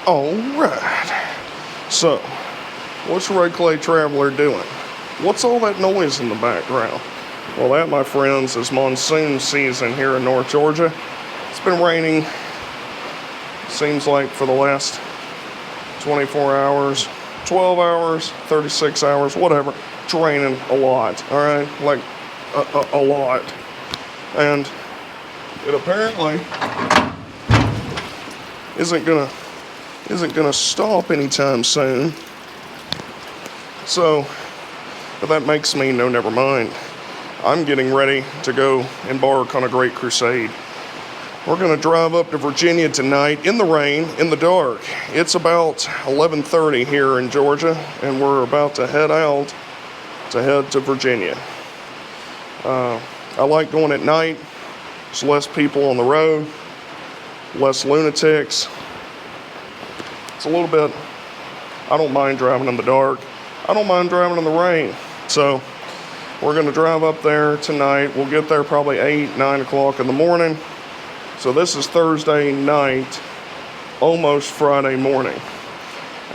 Alright, so, what's Red Clay Traveler doing? What's all that noise in the background? Well, that, my friends, is monsoon season here in North Georgia. It's been raining, seems like, for the last 24 hours, 12 hours, 36 hours, whatever. It's raining a lot, alright? Like, a lot. And it apparently isn't gonna stop anytime soon. So, but that makes me no, never mind. I'm getting ready to go embark on a great crusade. We're gonna drive up to Virginia tonight in the rain, in the dark. It's about 11:30 here in Georgia, and we're about to head out to Virginia. I like going at night. There's less people on the road, less lunatics. It's a little bit, I don't mind driving in the dark. I don't mind driving in the rain. So we're going to drive up there tonight. We'll get there probably 8, 9 o'clock in the morning. So this is Thursday night, almost Friday morning.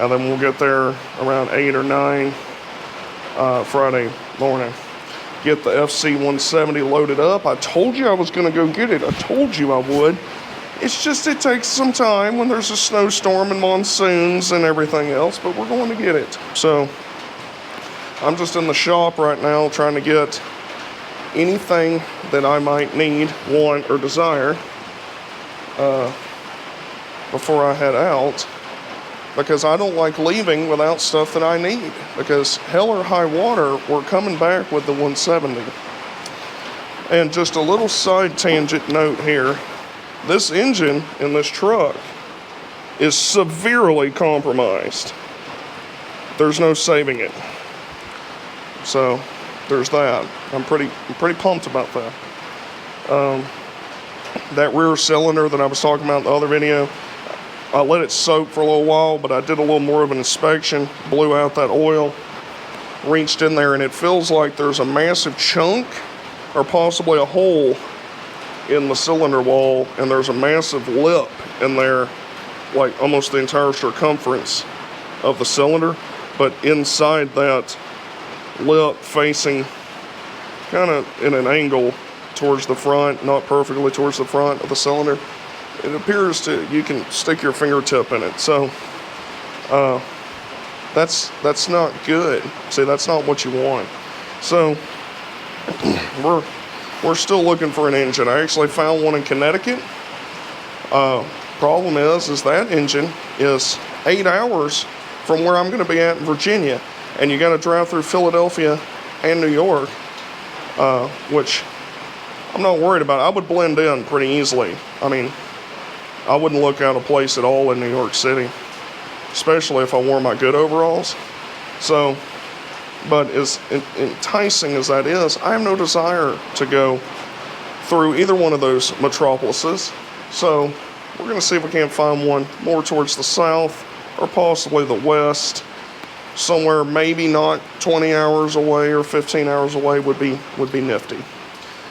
And then we'll get there around 8 or 9 Friday morning. Get the FC-170 loaded up. I told you I was going to go get it. I told you I would. It's just it takes some time when there's a snowstorm and monsoons and everything else, but we're going to get it. So I'm just in the shop right now trying to get anything that I might need, want, or desire before I head out, because I don't like leaving without stuff that I need, because hell or high water, we're coming back with the 170. And just a little side tangent note here. This engine in this truck is severely compromised. There's no saving it. So there's that. I'm pretty pumped about that. That rear cylinder that I was talking about in the other video, I let it soak for a little while, but I did a little more of an inspection, blew out that oil, reached in there, and it feels like there's a massive chunk or possibly a hole in the cylinder wall, and there's a massive lip in there, like almost the entire circumference of the cylinder, but inside that lip, facing kind of in an angle towards the front, not perfectly towards the front of the cylinder, it appears you can stick your fingertip in it. So that's not good. See, that's not what you want. So we're still looking for an engine. I actually found one in Connecticut. Problem is that engine is 8 hours from where I'm going to be at in Virginia, and you got to drive through Philadelphia and New York, which I'm not worried about. I would blend in pretty easily. I mean, I wouldn't look out of place at all in New York City, especially if I wore my good overalls. So, but as enticing as that is, I have no desire to go through either one of those metropolises. So we're going to see if we can't find one more towards the south or possibly the west, somewhere maybe not 20 hours away or 15 hours away would be nifty.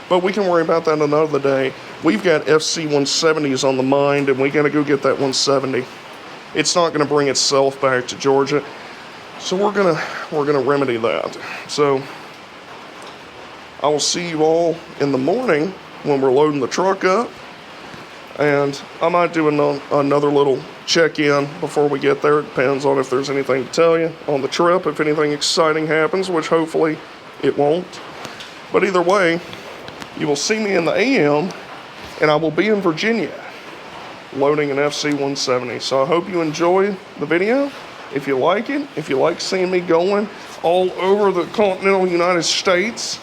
But we can worry about that another day. We've got FC-170s on the mind, and we got to go get that 170. It's not going to bring itself back to Georgia. So we're gonna remedy that. So I will see you all in the morning when we're loading the truck up, and I might do another little check-in before we get there. It depends on if there's anything to tell you on the trip, if anything exciting happens, which hopefully it won't. But either way, you will see me in the AM, and I will be in Virginia loading an FC-170. So I hope you enjoy the video. If you like it, if you like seeing me going all over the continental United States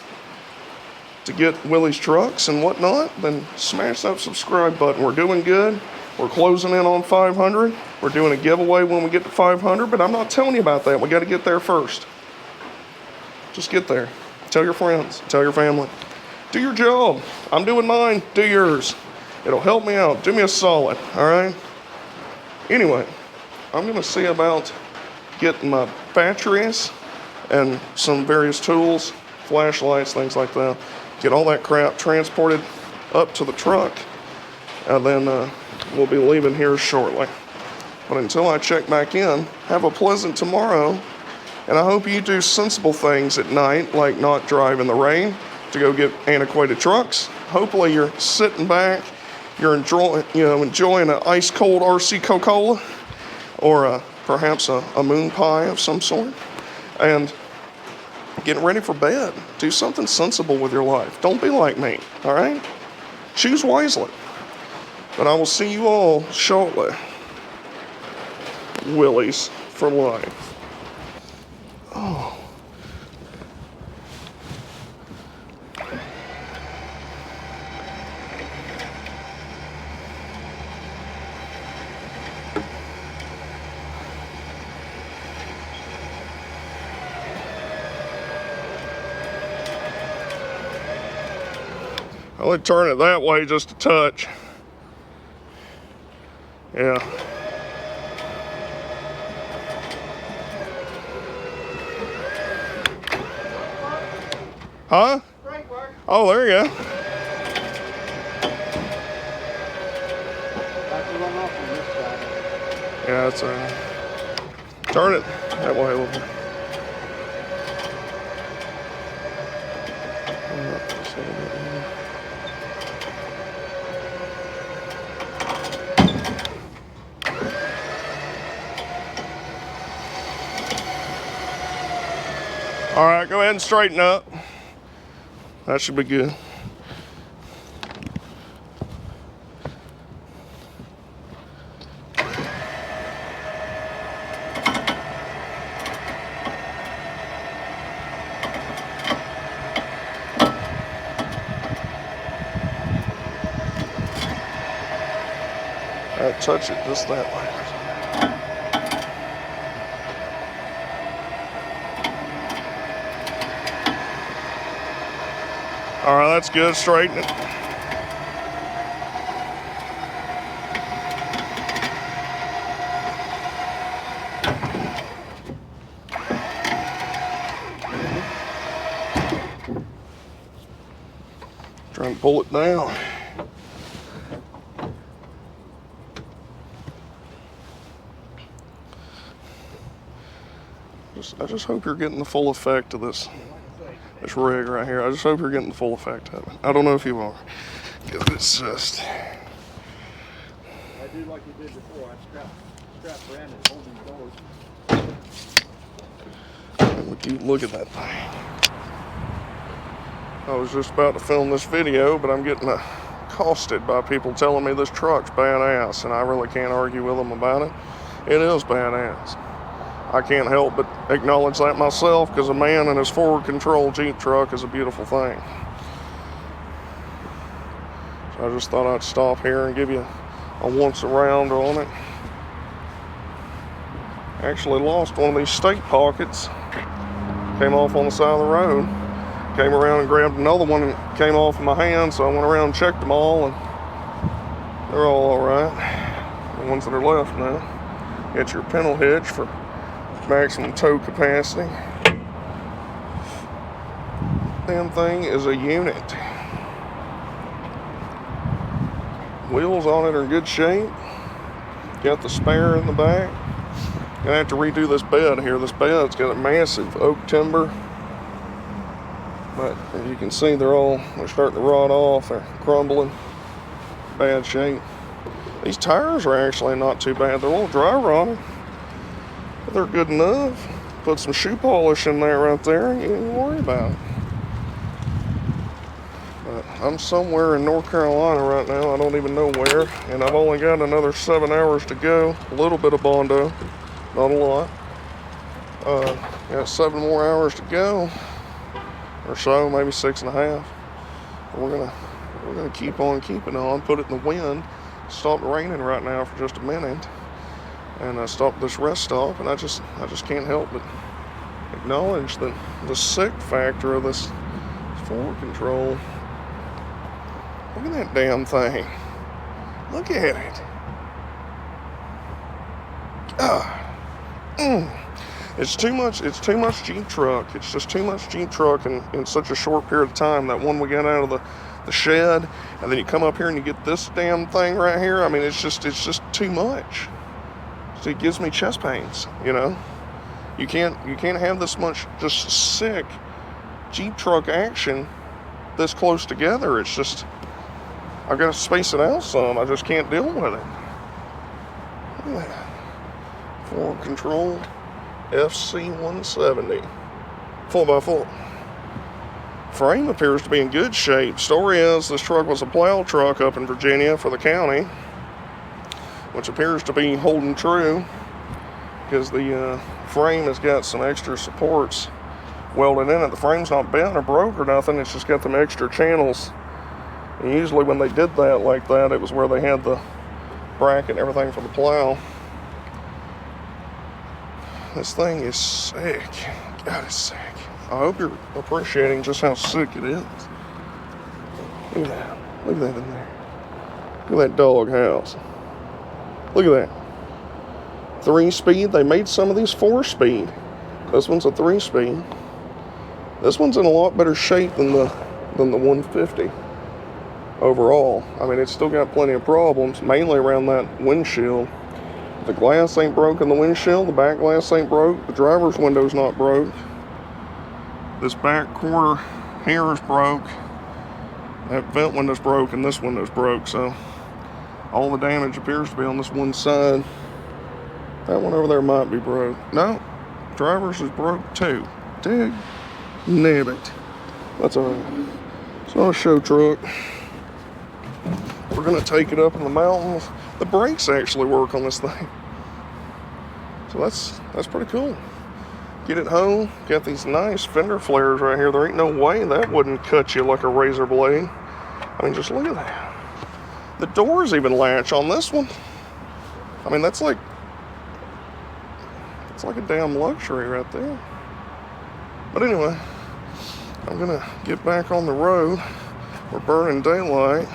to get Willie's trucks and whatnot, then smash that subscribe button. We're doing good. We're closing in on 500. We're doing a giveaway when we get to 500, but I'm not telling you about that. We got to get there first. Just get there. Tell your friends. Tell your family. Do your job. I'm doing mine. Do yours. It'll help me out. Do me a solid, all right? Anyway, I'm going to see about getting my batteries and some various tools, flashlights, things like that. Get all that crap transported up to the truck, and then we'll be leaving here shortly. But until I check back in, have a pleasant tomorrow. And I hope you do sensible things at night, like not drive in the rain to go get antiquated trucks. Hopefully you're sitting back, you're enjoying an ice cold RC Coca-Cola, or perhaps a moon pie of some sort, and getting ready for bed. Do something sensible with your life. Don't be like me, all right? Choose wisely. But I will see you all shortly. Willies for life. Oh. I would turn it that way just a touch. Yeah. Huh? Oh, there you go. Yeah, it's turn it that way a little bit. All right, go ahead and straighten up. That should be good. Touch it just that way. All right, that's good. Straighten it. Trying to pull it down. I just hope you're getting the full effect of this rig right here. I just hope you're getting the full effect of it. I don't know if you are. It's just... I do like you did before. I strapped Brandon holding the doors. Would you look at that thing? I was just about to film this video, but I'm getting accosted by people telling me this truck's badass, and I really can't argue with them about it. It is badass. I can't help but acknowledge that myself, because a man in his forward control Jeep truck is a beautiful thing. So I just thought I'd stop here and give you a once around on it. Actually lost one of these stake pockets. Came off on the side of the road. Came around and grabbed another one and came off in my hand, so I went around and checked them all, and they're all right. The ones that are left now. Get your pintle hitch for maximum tow capacity. Damn thing is a unit. Wheels on it are in good shape. Got the spare in the back. Gonna have to redo this bed here. This bed's got a massive oak timber, but as you can see, they're starting to rot off. They're crumbling. Bad shape. These tires are actually not too bad. They're a little dry rotted. They're good enough. Put some shoe polish in there right there, and you ain't worry about it. But I'm somewhere in North Carolina right now. I don't even know where, and I've only got another 7 hours to go. A little bit of Bondo, not a lot. Got 7 more hours to go, or so, maybe 6.5. We're gonna keep on keeping on. Put it in the wind. Stopped raining right now for just a minute. And I stopped this rest stop, and I just can't help but acknowledge the sick factor of this forward control. Look at that damn thing. Look at it. It's too much Jeep truck. It's just too much Jeep truck in such a short period of time. That one we got out of the shed, and then you come up here and you get this damn thing right here. I mean, it's just too much. So it gives me chest pains, you know. You can't have this much just sick Jeep truck action this close together. It's just, I've got to space it out some. I just can't deal with it. Look at that. Ford controlled FC170 4x4. Frame appears to be in good shape. Story is this truck was a plow truck up in Virginia for the county, which appears to be holding true because the frame has got some extra supports welded in it. The frame's not bent or broke or nothing. It's just got them extra channels. And usually when they did that like that, it was where they had the bracket and everything for the plow. This thing is sick. God, it's sick. I hope you're appreciating just how sick it is. Look at that. Look at that in there. Look at that dog house. Look at that. 3-speed. They made some of these 4-speed. This one's a 3-speed. This one's in a lot better shape than the 150 overall. I mean, it's still got plenty of problems, mainly around that windshield. The glass ain't broke in the windshield. The back glass ain't broke. The driver's window's not broke. This back quarter here is broke. That vent window's broke and this window's broke. So all the damage appears to be on this one side. That one over there might be broke. No, driver's is broke too. Dig nabbit. That's alright. It's not a show truck. We're gonna take it up in the mountains. The brakes actually work on this thing. So that's pretty cool. Get it home, got these nice fender flares right here. There ain't no way that wouldn't cut you like a razor blade. I mean, just look at that. The doors even latch on this one. I mean, it's like a damn luxury right there. But anyway, I'm gonna get back on the road. We're burning daylight.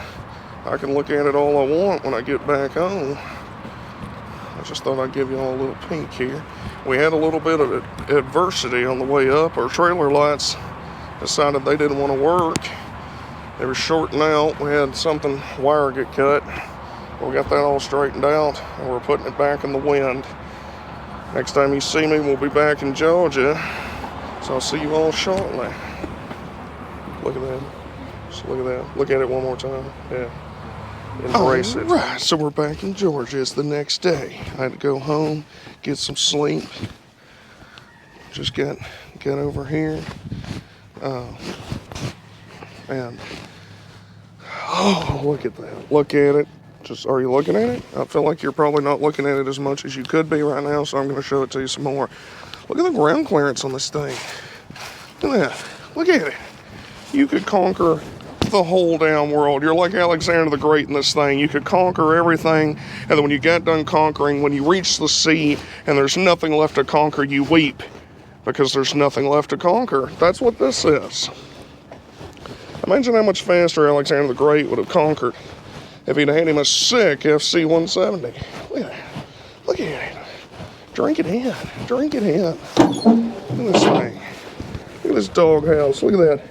I can look at it all I want when I get back home. I just thought I'd give you all a little peek here. We had a little bit of adversity on the way up. Our trailer lights decided they didn't want to work. They were shorting out. We had something, wire get cut. We got that all straightened out, and we're putting it back in the wind. Next time you see me, we'll be back in Georgia. So I'll see you all shortly. Look at that. Just look at that. Look at it one more time. Yeah. Embrace it. Right, so we're back in Georgia. It's the next day. I had to go home, get some sleep. Just got over here. And oh, look at that. Look at it. Just, are you looking at it? I feel like you're probably not looking at it as much as you could be right now, so I'm going to show it to you some more. Look at the ground clearance on this thing. Look at that. Look at it. You could conquer the whole damn world. You're like Alexander the Great in this thing. You could conquer everything, and then when you got done conquering, when you reach the sea and there's nothing left to conquer, you weep because there's nothing left to conquer. That's what this is. Imagine how much faster Alexander the Great would have conquered if he'd had him a sick FC170. Look at that. Look at it. Drink it in. Drink it in. Look at this thing. Look at this doghouse. Look at that.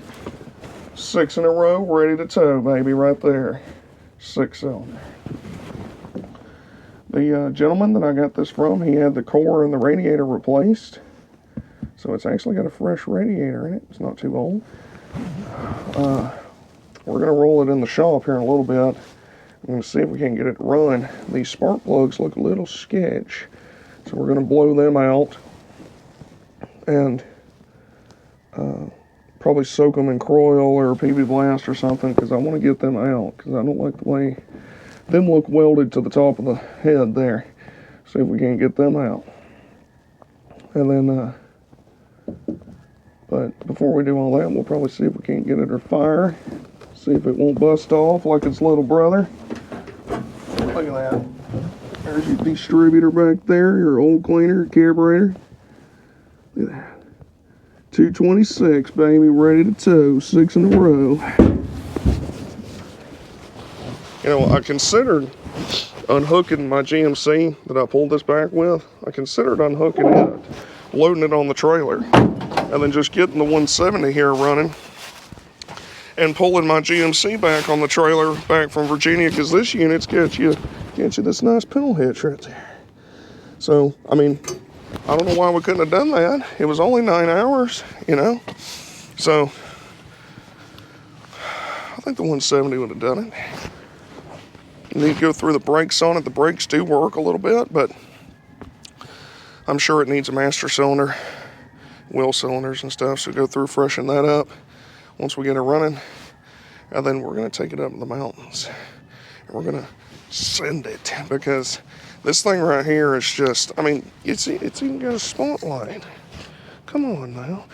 6 in a row, ready to tow, baby, right there. 6-cylinder. The gentleman that I got this from, he had the core and the radiator replaced. So it's actually got a fresh radiator in it. It's not too old. We're going to roll it in the shop here in a little bit. I'm going to see if we can get it to run. These spark plugs look a little sketch. So we're going to blow them out and probably soak them in Croil or PB Blast or something because I want to get them out because I don't like the way them look welded to the top of the head there. See if we can get them out. And then, but before we do all that, we'll probably see if we can't get it to fire. See if it won't bust off like its little brother. Look at that. There's your distributor back there, your oil cleaner, carburetor. Look at that. 226, baby, ready to tow, 6 in a row. You know, I considered unhooking my GMC that I pulled this back with. I considered unhooking it, loading it on the trailer, and then just getting the 170 here running and pulling my GMC back on the trailer back from Virginia because this unit's got you this nice pedal hitch right there. So, I mean, I don't know why we couldn't have done that. It was only 9 hours, you know. So, I think the 170 would have done it. You need to go through the brakes on it. The brakes do work a little bit, but I'm sure it needs a master cylinder, wheel cylinders and stuff. So go through, freshen that up once we get it running. And then we're going to take it up in the mountains. And we're going to send it, because this thing right here is just, I mean, it's even got a spotlight. Come on now.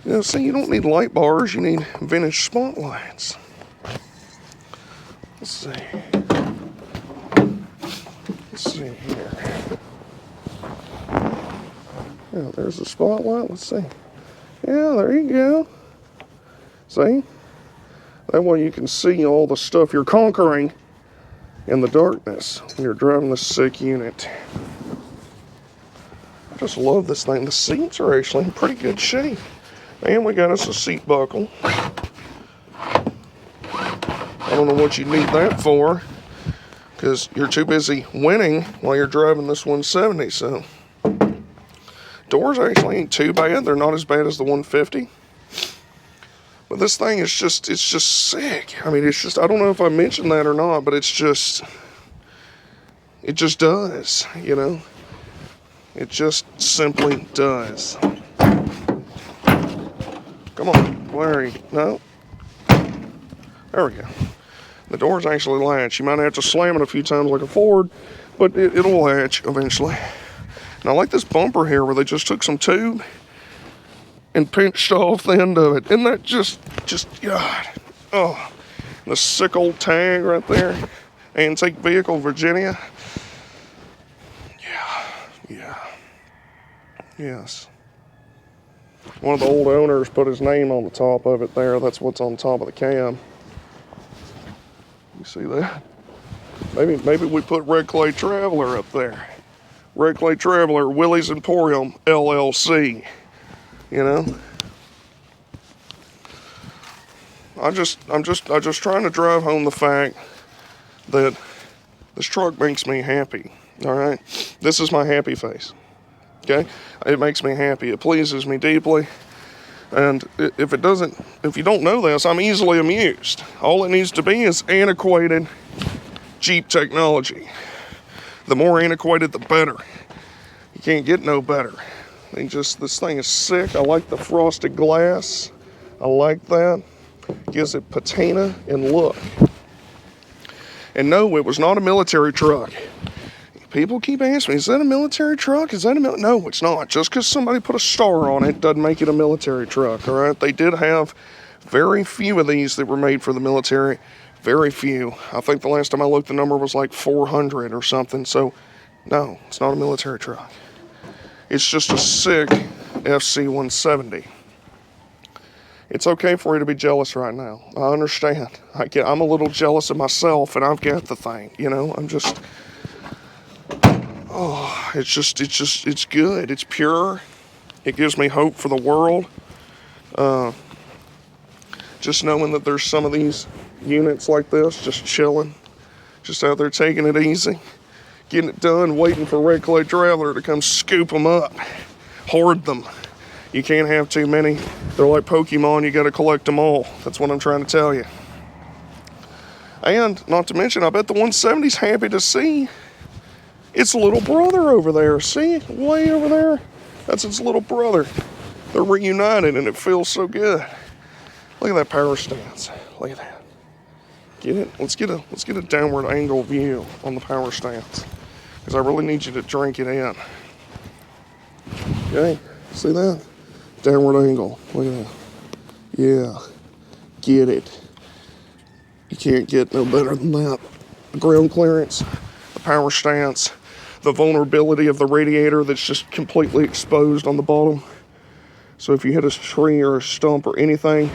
You know, see, you don't need light bars, you need vintage spotlights. Let's see. Let's see here. Yeah, there's the spotlight. Let's see. Yeah, there you go. See? That way you can see all the stuff you're conquering in the darkness when you're driving this sick unit. I just love this thing. The seats are actually in pretty good shape. And we got us a seat buckle. I don't know what you need that for, because you're too busy winning while you're driving this 170. So doors actually ain't too bad. They're not as bad as the 150. But this thing is just, it's just sick. I mean, it's just, I don't know if I mentioned that or not, but it's just, it just does, you know? It just simply does. Come on, Larry. No. There we go. The door's actually latch. You might have to slam it a few times like a Ford, but it'll latch eventually. And I like this bumper here where they just took some tube and pinched off the end of it. Isn't that just God? Oh, the sick old tag right there. Antique vehicle, Virginia. Yeah. Yes. One of the old owners put his name on the top of it there. That's what's on top of the cam. You see that? Maybe we put Red Clay Traveler up there. Red Clay Traveler, Willie's Emporium, LLC. You know? I'm just trying to drive home the fact that this truck makes me happy. All right? This is my happy face. Okay? It makes me happy. It pleases me deeply. And if you don't know this, I'm easily amused. All it needs to be is antiquated Jeep technology. The more antiquated, the better. You can't get no better. This thing is sick. I like the frosted glass. I like that. Gives it patina and look. And no, it was not a military truck. People keep asking me, is that a military truck? No, it's not. Just because somebody put a star on it doesn't make it a military truck, all right? They did have very few of these that were made for the military. Very few. I think the last time I looked, the number was like 400 or something. So, no, it's not a military truck. It's just a sick FC-170. It's okay for you to be jealous right now. I understand. I'm a little jealous of myself, and I've got the thing, you know? It's good. It's pure. It gives me hope for the world. Just knowing that there's some of these units like this, just chilling, just out there taking it easy, getting it done, waiting for Red Clay Traveler to come scoop them up, hoard them. You can't have too many. They're like Pokemon, you gotta collect them all. That's what I'm trying to tell you. And, not to mention, I bet the 170's happy to see its little brother over there. See? Way over there? That's its little brother. They're reunited and it feels so good. Look at that power stance. Look at that. Get it? Let's get a downward angle view on the power stance, because I really need you to drink it in. Okay? See that? Downward angle. Look at that. Yeah. Get it. You can't get no better than that. The ground clearance, the power stance, the vulnerability of the radiator that's just completely exposed on the bottom. So if you hit a tree or a stump or anything,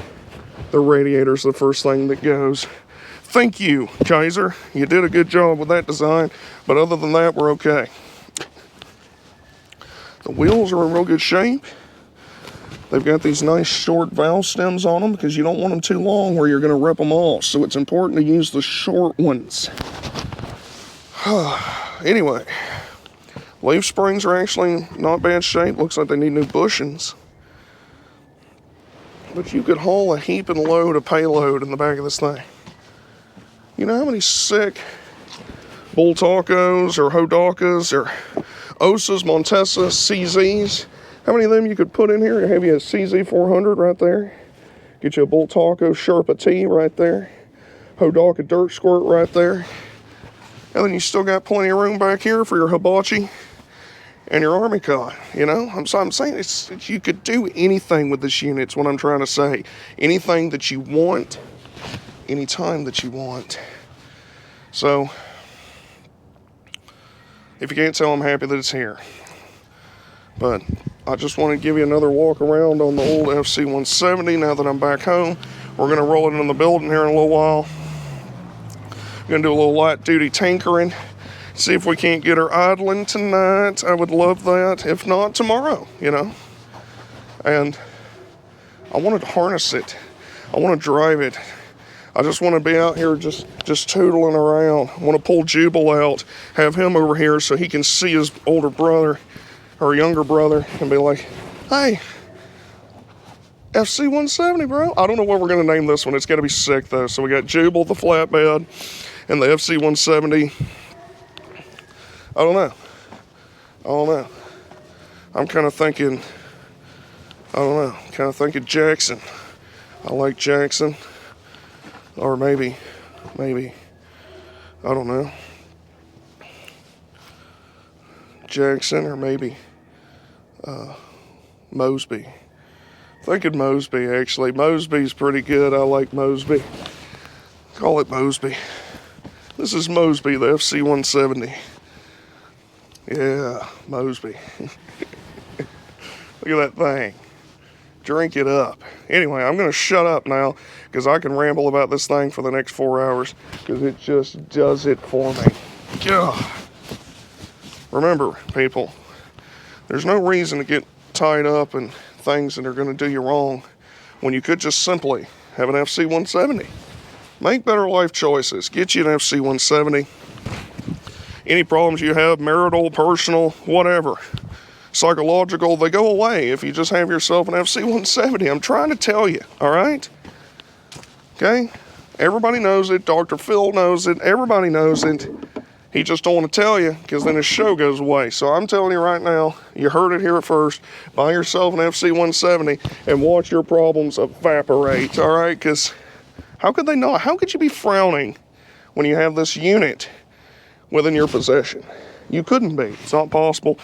the radiator's the first thing that goes. Thank you, Kaiser. You did a good job with that design, but other than that, we're okay. The wheels are in real good shape. They've got these nice short valve stems on them because you don't want them too long where you're going to rip them off. So it's important to use the short ones. Anyway, Leaf springs are actually not bad shape. Looks like they need new bushings. But you could haul a heaping load of payload in the back of this thing. You know how many sick bull tacos or Hodakas or Osas, Montesas, CZs? How many of them you could put in here? Have you a CZ 400 right there? Get you a bull taco Sherpa T right there. Hodaka dirt squirt right there. And then you still got plenty of room back here for your hibachi and your army cot. You know, I'm saying you could do anything with this unit. It's what I'm trying to say. Anything that you want, anytime that you want. So, if you can't tell, I'm happy that it's here. But I just want to give you another walk around on the old FC-170 now that I'm back home. We're going to roll it in the building here in a little while. Going to do a little light duty tinkering. See if we can't get her idling tonight. I would love that. If not, tomorrow, you know. And I want to harness it. I want to drive it. I just want to be out here just tootling around. I want to pull Jubal out, have him over here so he can see his older brother or younger brother and be like, hey, FC-170, bro. I don't know what we're going to name this one. It's got to be sick, though. So we got Jubal, the flatbed, and the FC-170. I don't know. I'm kind of thinking, Jackson. I like Jackson. Or maybe, I don't know. Jackson or maybe Mosby. Thinking Mosby, actually. Mosby's pretty good. I like Mosby. Call it Mosby. This is Mosby, the FC-170. Yeah, Mosby. Look at that thing. Drink it up. Anyway, I'm going to shut up now because I can ramble about this thing for the next 4 hours because it just does it for me. Ugh. Remember, people, there's no reason to get tied up in things that are going to do you wrong when you could just simply have an FC-170. Make better life choices. Get you an FC-170. Any problems you have, marital, personal, whatever, psychological, they go away if you just have yourself an FC-170. I'm trying to tell you, all right? Okay? Everybody knows it. Dr. Phil knows it. Everybody knows it. He just don't want to tell you because then his show goes away. So I'm telling you right now, you heard it here first. Buy yourself an FC-170 and watch your problems evaporate, all right? Because how could they not? How could you be frowning when you have this unit within your possession? You couldn't be. It's not possible.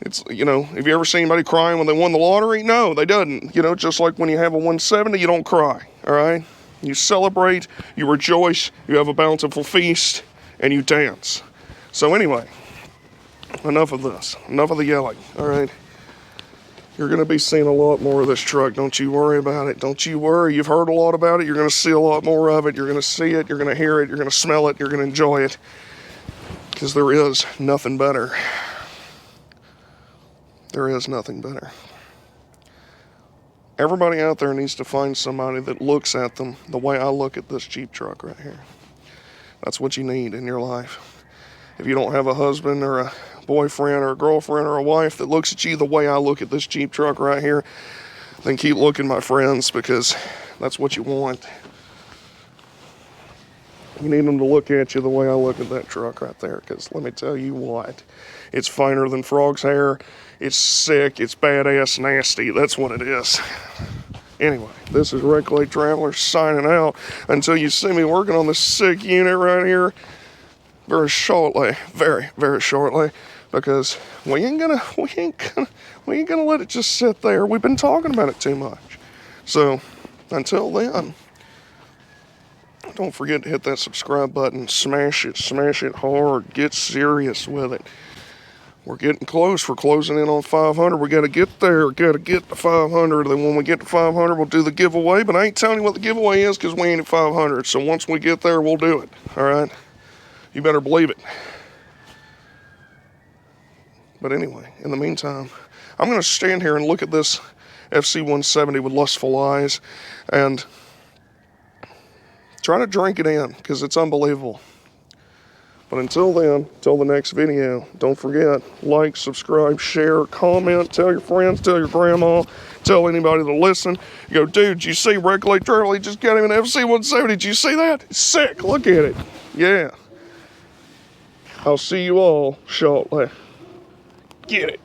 It's, you know, have you ever seen anybody crying when they won the lottery? No, they didn't. You know, just like when you have a 170, you don't cry, all right? You celebrate, you rejoice, you have a bountiful feast, and you dance. So anyway, enough of this. Enough of the yelling, all right? You're going to be seeing a lot more of this truck. Don't you worry about it. Don't you worry. You've heard a lot about it. You're going to see a lot more of it. You're going to see it. You're going to hear it. You're going to smell it. You're going to enjoy it. Because there is nothing better. There is nothing better. Everybody out there needs to find somebody that looks at them the way I look at this Jeep truck right here. That's what you need in your life. If you don't have a husband or a boyfriend or a girlfriend or a wife that looks at you the way I look at this Jeep truck right here, then keep looking, my friends, because that's what you want. You need them to look at you the way I look at that truck right there, because let me tell you what, it's finer than frog's hair, it's sick, it's badass nasty, that's what it is. Anyway, this is Wreck Lake Traveler signing out until you see me working on this sick unit right here very shortly, very, very shortly, because we ain't gonna let it just sit there. We've been talking about it too much. So until then, don't forget to hit that subscribe button, smash it hard, get serious with it. We're getting close. We're closing in on 500. We got to get there. Got to get to 500. Then when we get to 500, we'll do the giveaway. But I ain't telling you what the giveaway is because we ain't at 500. So once we get there, we'll do it. All right? You better believe it. But anyway, in the meantime, I'm going to stand here and look at this FC-170 with lustful eyes and try to drink it in because it's unbelievable. But until then, till the next video, don't forget, like, subscribe, share, comment, tell your friends, tell your grandma, tell anybody to listen. You go, dude, did you see Regulate Turtle? He just got him an FC-170. Did you see that? It's sick. Look at it. Yeah. I'll see you all shortly. Get it.